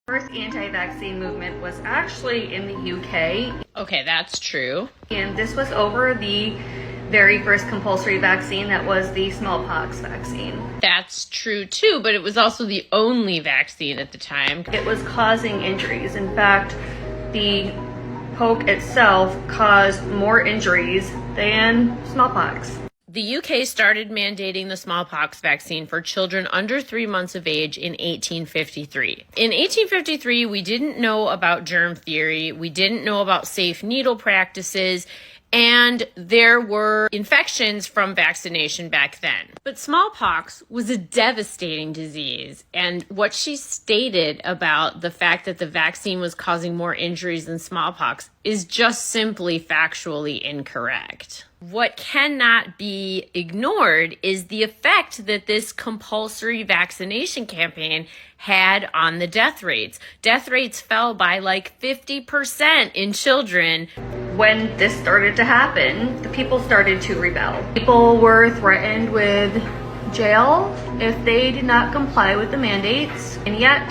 First anti-vaccine movement was actually in the UK. Okay, that's true. And this was over the very first compulsory vaccine that was the smallpox vaccine. That's true too, but it was also the only vaccine at the time. It was causing injuries. In fact, the poke itself caused more injuries than smallpox. The UK started mandating the smallpox vaccine for children under 3 months of age in 1853. In 1853, we didn't know about germ theory, we didn't know about safe needle practices, and there were infections from vaccination back then. But smallpox was a devastating disease, and what she stated about the fact that the vaccine was causing more injuries than smallpox is just simply factually incorrect. What cannot be ignored is the effect that this compulsory vaccination campaign had on the death rates. Death rates fell by like 50% in children. When this started to happen, the people started to rebel. People were threatened with jail if they did not comply with the mandates, and yet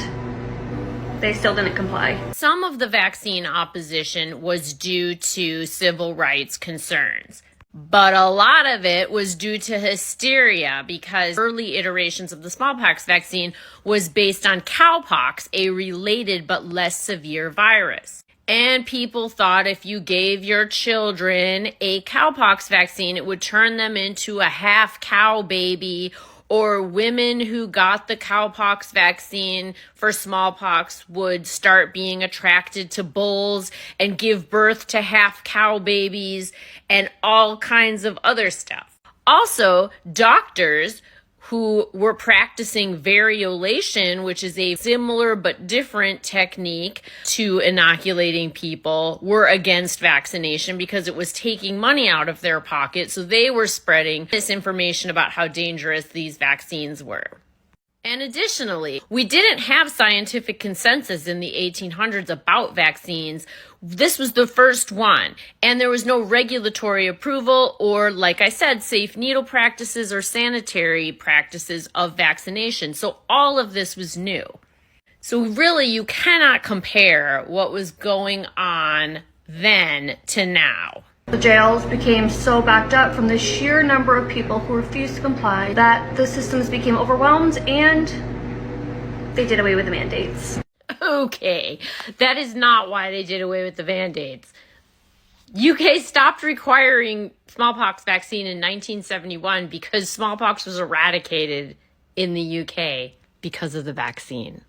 they still didn't comply. Some of the vaccine opposition was due to civil rights concerns. But a lot of it was due to hysteria because early iterations of the smallpox vaccine was based on cowpox, a related but less severe virus. And people thought if you gave your children a cowpox vaccine, it would turn them into a half cow baby, or women who got the cowpox vaccine for smallpox would start being attracted to bulls and give birth to half cow babies and all kinds of other stuff. Also, doctors who were practicing variolation, which is a similar but different technique to inoculating people, were against vaccination because it was taking money out of their pocket. So they were spreading misinformation about how dangerous these vaccines were. And additionally, we didn't have scientific consensus in the 1800s about vaccines. This was the first one, and there was no regulatory approval or, like I said, safe needle practices or sanitary practices of vaccination. So all of this was new. So really, you cannot compare what was going on then to now. The jails became so backed up from the sheer number of people who refused to comply that the systems became overwhelmed and they did away with the mandates. Okay, that is not why they did away with the mandates. UK stopped requiring smallpox vaccine in 1971 because smallpox was eradicated in the UK because of the vaccine.